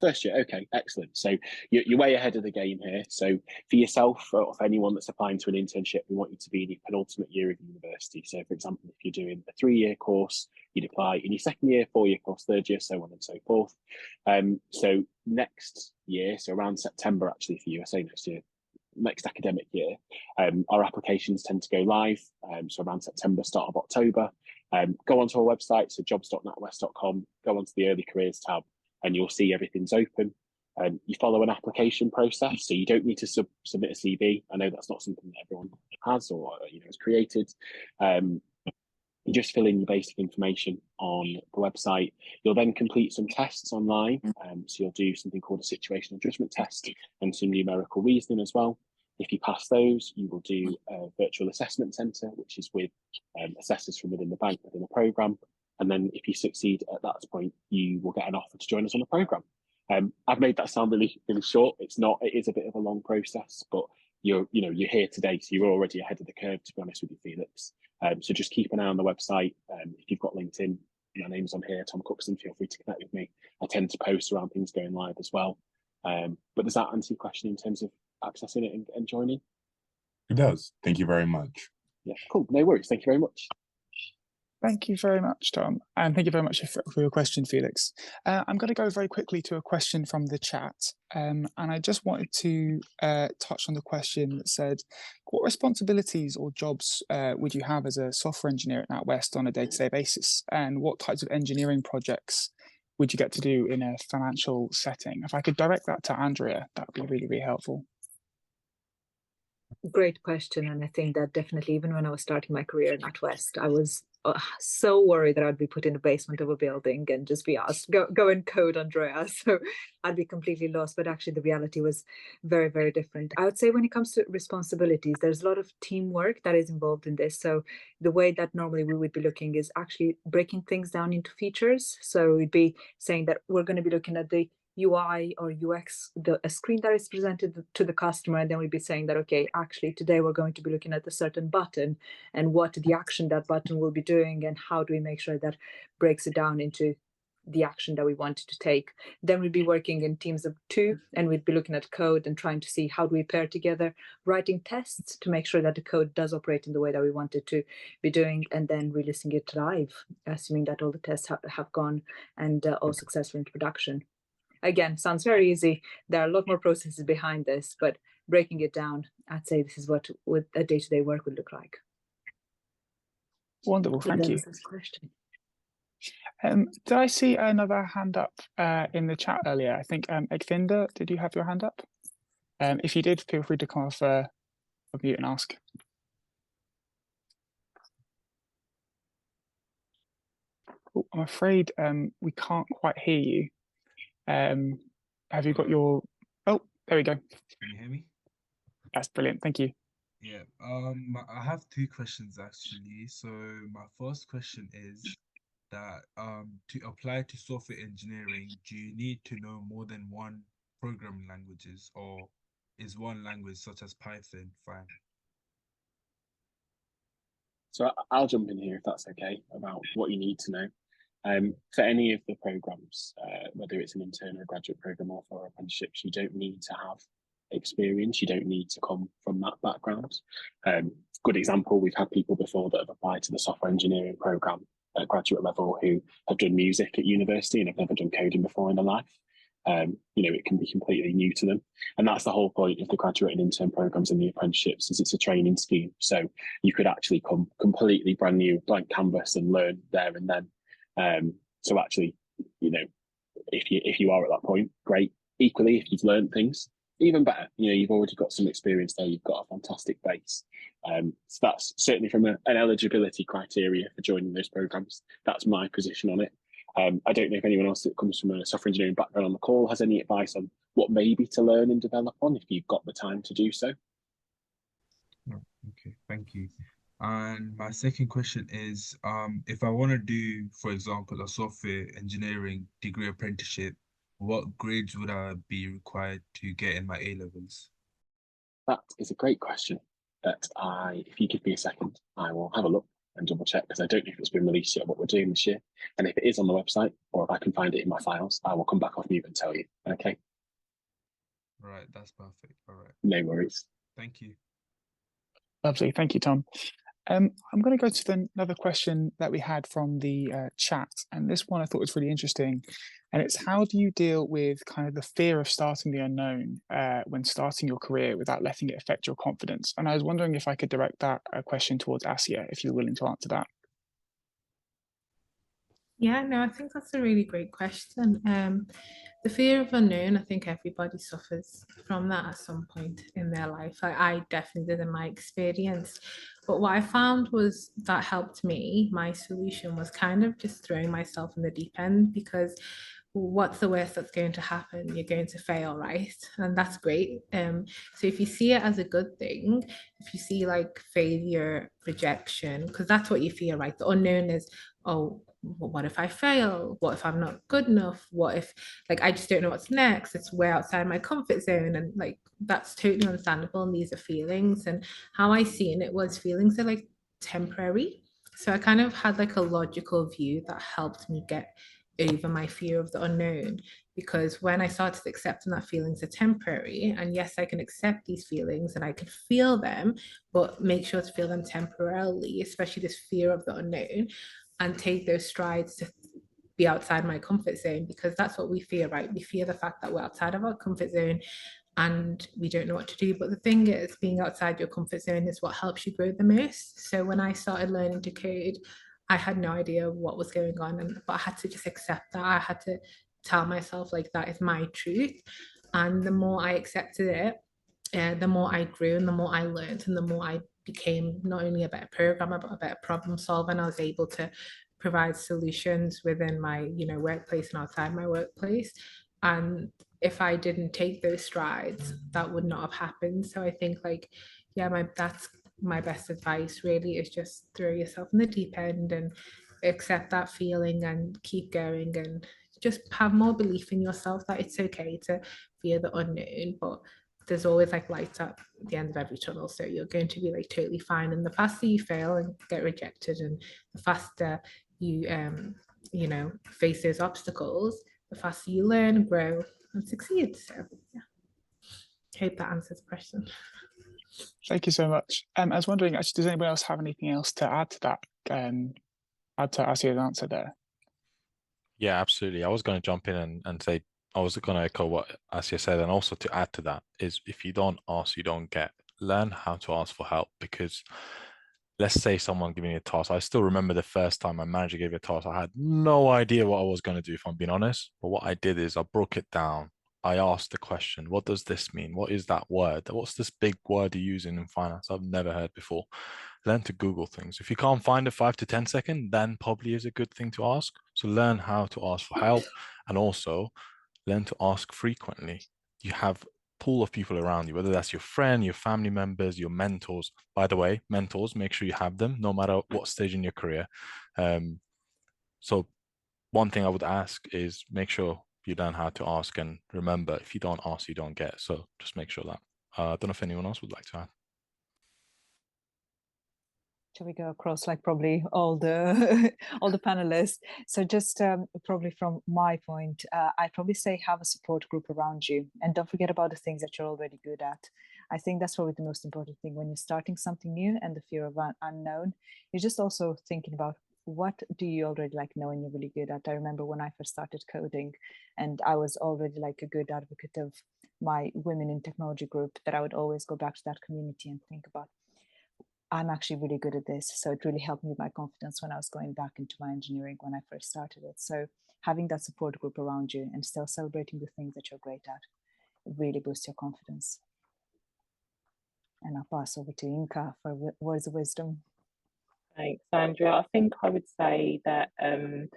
First year, okay, excellent. So you're way ahead of the game here. So for yourself, or for anyone that's applying to an internship, we want you to be in your penultimate year of university. So for example, if you're doing a 3-year course, you'd apply in your second year, 4-year course, third year, so on and so forth. So next year, so around September actually for you, I say next year, next academic year, our applications tend to go live. So around September, start of October. Go onto our website, so jobs.natwest.com, go onto the early careers tab, and you'll see everything's open. You follow an application process, so you don't need to submit a CV. I know that's not something that everyone has or has created. You just fill in your basic information on the website. You'll then complete some tests online. So you'll do something called a situational judgment test and some numerical reasoning as well. If you pass those, you will do a virtual assessment centre, which is with assessors from within the bank, within the programme. And then if you succeed at that point, you will get an offer to join us on the programme. I've made that sound really, really short. It's not, it is a bit of a long process, but you're here today, so you're already ahead of the curve, to be honest with you, Felix. So just keep an eye on the website. If you've got LinkedIn, my name's on here, Tom Cookson, feel free to connect with me. I tend to post around things going live as well. But does that answer your question in terms of accessing it and joining? It does. Thank you very much. Yeah, cool. No worries. Thank you very much. Thank you very much, Tom. And thank you very much for your question, Felix. I'm going to go very quickly to a question from the chat. And I just wanted to touch on the question that said, what responsibilities or jobs would you have as a software engineer at NatWest on a day-to-day basis? And what types of engineering projects would you get to do in a financial setting? If I could direct that to Andrea, that would be really, really helpful. Great question. And I think that definitely, even when I was starting my career at NatWest, I was so worried that I'd be put in the basement of a building and just be asked, go and code, Andrea. So I'd be completely lost. But actually, the reality was very, very different. I would say when it comes to responsibilities, there's a lot of teamwork that is involved in this. So the way that normally we would be looking is actually breaking things down into features. So we'd be saying that we're going to be looking at the UI or UX, a screen that is presented to the customer, and then we'd be saying that, okay, actually today we're going to be looking at a certain button and what the action that button will be doing, and how do we make sure that breaks it down into the action that we wanted to take. Then we'd be working in teams of 2, and we'd be looking at code and trying to see how do we pair together, writing tests to make sure that the code does operate in the way that we want it to be doing, and then releasing it live, assuming that all the tests have gone and all successful into production. Again, sounds very easy. There are a lot more processes behind this, but breaking it down, I'd say this is what a day-to-day work would look like. Wonderful, thank you. Question. Did I see another hand up in the chat earlier? I think Egvinder, did you have your hand up? If you did, feel free to come off mute and ask. Oh, I'm afraid we can't quite hear you. Have you got your... Oh, there we go. Can you hear me? That's brilliant. Thank you. Yeah. I have 2 questions actually. So my first question is that to apply to software engineering, do you need to know more than 1 programming languages, or is one language such as Python fine? So I'll jump in here if that's okay, about what you need to know. For any of the programs, whether it's an intern or a graduate program or for apprenticeships, you don't need to have experience. You don't need to come from that background. Good example, we've had people before that have applied to the software engineering program at graduate level who have done music at university and have never done coding before in their life. It can be completely new to them. And that's the whole point of the graduate and intern programs and the apprenticeships, is it's a training scheme. So you could actually come completely brand new, blank canvas, and learn there and then. So actually, if you are at that point, great. Equally, if you've learned things, even better. You've already got some experience there. You've got a fantastic base. So that's certainly from an eligibility criteria for joining those programs. That's my position on it. I don't know if anyone else that comes from a software engineering background on the call has any advice on what maybe to learn and develop on if you've got the time to do so. Okay, thank you. And my second question is, if I want to do, for example, a software engineering degree apprenticeship, what grades would I be required to get in my A levels? That is a great question that if you give me a second, I will have a look and double check, because I don't know if it's been released yet what we're doing this year. And if it is on the website, or if I can find it in my files, I will come back off mute and tell you. Okay. Right, that's perfect. All right. No worries. Thank you. Lovely, thank you, Tom. I'm going to go to another question that we had from the chat, and this one I thought was really interesting, and it's how do you deal with kind of the fear of starting the unknown when starting your career without letting it affect your confidence? And I was wondering if I could direct that question towards Asia, if you're willing to answer that. Yeah, no, I think that's a really great question. The fear of unknown, I think everybody suffers from that at some point in their life. I definitely did in my experience. But what I found was that helped me. My solution was kind of just throwing myself in the deep end, because what's the worst that's going to happen? You're going to fail, right? And that's great. So if you see it as a good thing, if you see like failure, rejection, because that's what you fear, right? The unknown is, oh, what if I fail? What if I'm not good enough? What if, like, I just don't know what's next? It's way outside my comfort zone. And like, that's totally understandable. And these are feelings. And how I seen it was feelings are like temporary. So I kind of had like a logical view that helped me get over my fear of the unknown, because when I started accepting that feelings are temporary, and yes, I can accept these feelings and I can feel them, but make sure to feel them temporarily, especially this fear of the unknown, and take those strides to be outside my comfort zone, because that's what we fear, right? We fear the fact that we're outside of our comfort zone and we don't know what to do. But the thing is, being outside your comfort zone is what helps you grow the most. So when I started learning to code, I had no idea what was going on, but I had to just accept that. I had to tell myself like that is my truth. And the more I accepted it, the more I grew and the more I learned and the more I became not only a better programmer but a better problem solver. And I was able to provide solutions within my workplace and outside my workplace. And if I didn't take those strides, that would not have happened. So I think that's my best advice really, is just throw yourself in the deep end and accept that feeling and keep going, and just have more belief in yourself that it's okay to fear the unknown, but there's always like lights at the end of every tunnel. So you're going to be like totally fine. And the faster you fail and get rejected, and the faster you face those obstacles, the faster you learn, grow, and succeed. So yeah, hope that answers the question. Thank you so much. I was wondering, actually, does anybody else have anything else to add to that? Add to Asia's answer there. Yeah, absolutely. I was going to jump in and say, I was going to echo what Asia said, and also to add to that is, if you don't ask, you don't get. Learn how to ask for help, because let's say someone giving me a task. I still remember the first time my manager gave me a task. I had no idea what I was going to do, if I'm being honest. But what I did is I broke it down. I asked the question, what does this mean? What is that word? What's this big word you're using in finance I've never heard before? Learn to Google things. If you can't find a 5 to 10 second, then probably is a good thing to ask. So learn how to ask for help, and also learn to ask frequently. You have pool of people around you, whether that's your friend, your family members, your mentors. By the way, mentors, make sure you have them no matter what stage in your career. So one thing I would ask is make sure you learn how to ask, and remember, if you don't ask, you don't get. So just make sure that. I don't know if anyone else would like to add. Shall we go across like probably all the all the panelists? So just probably from my point, I'd probably say have a support group around you, and don't forget about the things that you're already good at. I think that's probably the most important thing when you're starting something new, and the fear of unknown. You're just also thinking about, what do you already like know and you're really good at? I remember when I first started coding, and I was already like a good advocate of my women in technology group, that I would always go back to that community and think about, I'm actually really good at this. So it really helped me with my confidence when I was going back into my engineering when I first started it. So having that support group around you and still celebrating the things that you're great at really boosts your confidence. And I'll pass over to Inka for words of wisdom. Thanks, Andrea. I think I would say that in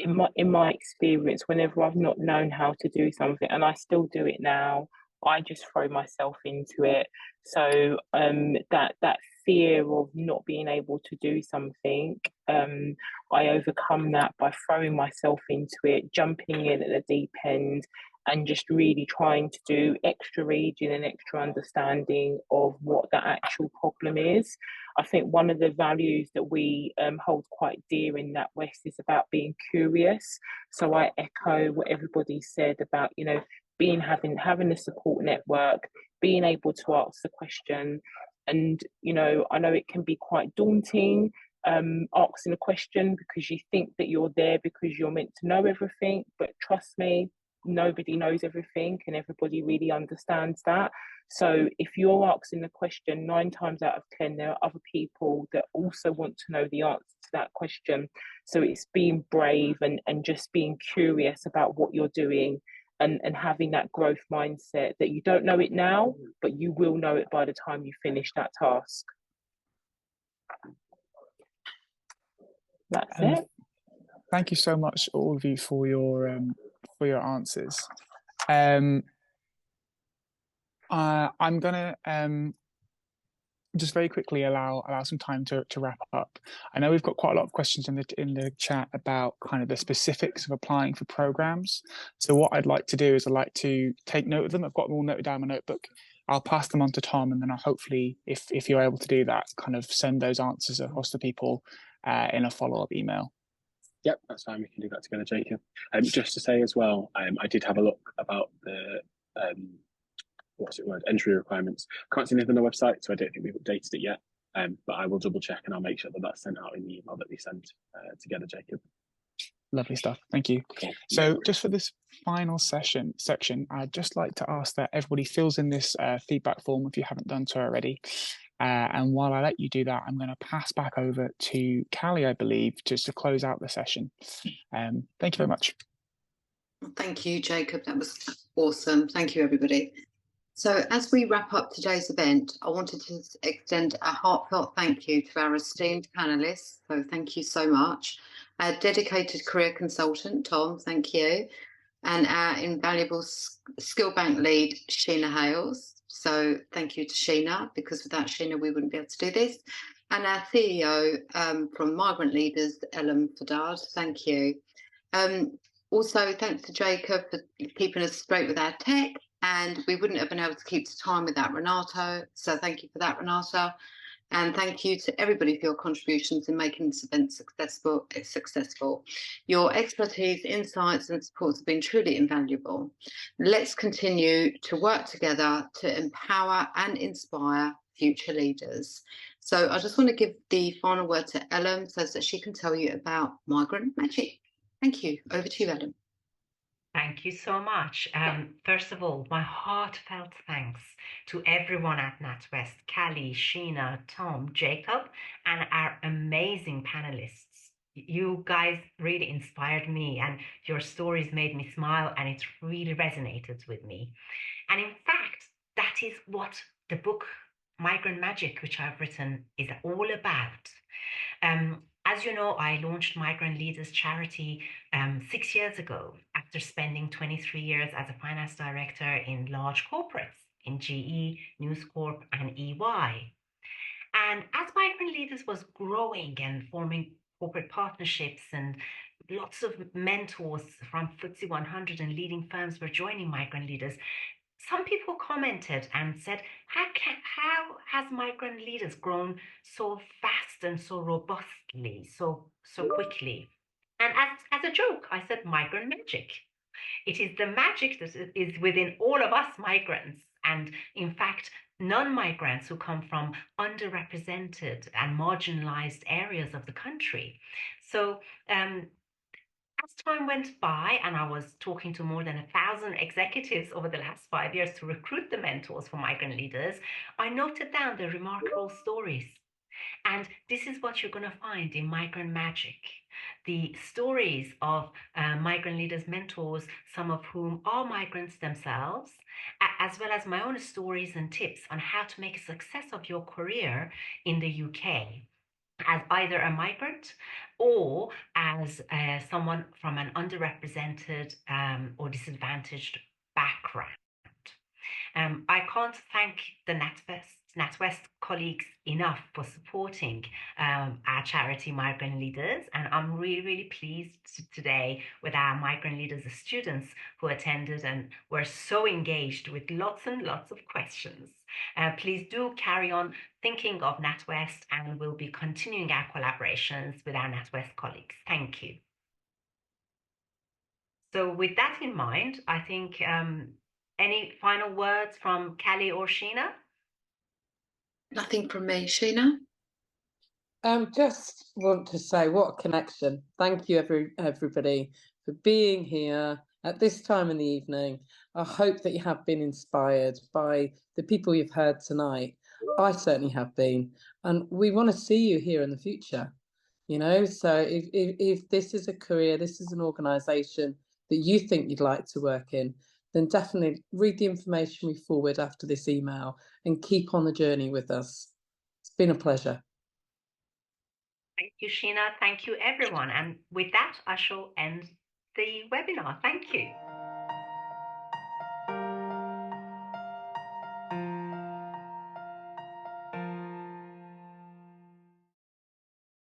my experience, whenever I've not known how to do something, and I still do it now, I just throw myself into it. So that fear of not being able to do something, I overcome that by throwing myself into it, jumping in at the deep end, and just really trying to do extra reading and extra understanding of what the actual problem is. I think one of the values that we hold quite dear in NatWest is about being curious. So I echo what everybody said about, you know, having a support network, being able to ask the question. And, you know, I know it can be quite daunting asking a question, because you think that you're there because you're meant to know everything, but trust me, nobody knows everything and everybody really understands that. So if you're asking the question, 9 times out of 10 there are other people that also want to know the answer to that question. So it's being brave and just being curious about what you're doing, and having that growth mindset that you don't know it now, but you will know it by the time you finish that task. That's it. Thank you so much, all of you, for your answers. I'm gonna just very quickly allow some time to wrap up. I know we've got quite a lot of questions in the chat about kind of the specifics of applying for programs. So what I'd like to do is I'd like to take note of them. I've got them all noted down in my notebook. I'll pass them on to Tom, and then I'll hopefully, if you're able to do that, kind of send those answers across to people in a follow-up email. Yep, that's fine. We can do that together, Jacob. Just to say as well, I did have a look about the entry requirements. Can't see anything on the website, so I don't think we've updated it yet. But I will double check and I'll make sure that that's sent out in the email that we sent together, Jacob. Lovely stuff. Thank you. Cool. So just for this final section, I'd just like to ask that everybody fills in this feedback form if you haven't done so already. And while I let you do that, I'm going to pass back over to Callie, I believe, just to close out the session. Thank you very much. Thank you, Jacob. That was awesome. Thank you, everybody. So as we wrap up today's event, I wanted to extend a heartfelt thank you to our esteemed panelists. So thank you so much. Our dedicated career consultant, Tom, thank you. And our invaluable skill bank lead, Sheena Hales. So thank you to Sheena, because without Sheena, we wouldn't be able to do this. And our CEO from Migrant Leaders, Ellen Fadard, thank you. Also, thanks to Jacob for keeping us straight with our tech, and we wouldn't have been able to keep to time without Renato. So thank you for that, Renato. And thank you to everybody for your contributions in making this event successful. Your expertise, insights and supports have been truly invaluable. Let's continue to work together to empower and inspire future leaders. So I just want to give the final word to Ellen so that she can tell you about Migrant Magic. Thank you. Over to you, Ellen. Thank you so much. First of all, my heartfelt thanks to everyone at NatWest, Callie, Sheena, Tom, Jacob, and our amazing panelists. You guys really inspired me, and your stories made me smile, and it really resonated with me. And in fact, that is what the book Migrant Magic, which I've written, is all about. As you know, I launched Migrant Leaders charity 6 years ago after spending 23 years as a finance director in large corporates in GE, News Corp, and EY. And as Migrant Leaders was growing and forming corporate partnerships, and lots of mentors from FTSE 100 and leading firms were joining Migrant Leaders, some people commented and said, how has Migrant Leaders grown so fast and so robustly, so quickly? And as a joke, I said, Migrant Magic. It is the magic that is within all of us migrants, and in fact, non-migrants who come from underrepresented and marginalized areas of the country. So as time went by, and I was talking to more than 1,000 executives over the last 5 years to recruit the mentors for Migrant Leaders, I noted down the remarkable stories. And this is what you're going to find in Migrant Magic. The stories of Migrant Leaders mentors, some of whom are migrants themselves, as well as my own stories and tips on how to make a success of your career in the UK, as either a migrant or as someone from an underrepresented or disadvantaged background. I can't thank the NatWest colleagues enough for supporting our charity Migrant Leaders, and I'm really, really pleased today with our Migrant Leaders students who attended and were so engaged with lots and lots of questions. Please do carry on thinking of NatWest, and we'll be continuing our collaborations with our NatWest colleagues. Thank you. So with that in mind, I think any final words from Callie or Sheena? Nothing from me, Sheena. Just want to say, what a connection. Thank you, everybody, for being here at this time in the evening. I hope that you have been inspired by the people you've heard tonight. I certainly have been. And we want to see you here in the future. You know, so if this is a career, this is an organisation that you think you'd like to work in, then definitely read the information we forward after this email and keep on the journey with us. It's been a pleasure. Thank you, Sheena. Thank you, everyone. And with that, I shall end the webinar. Thank you.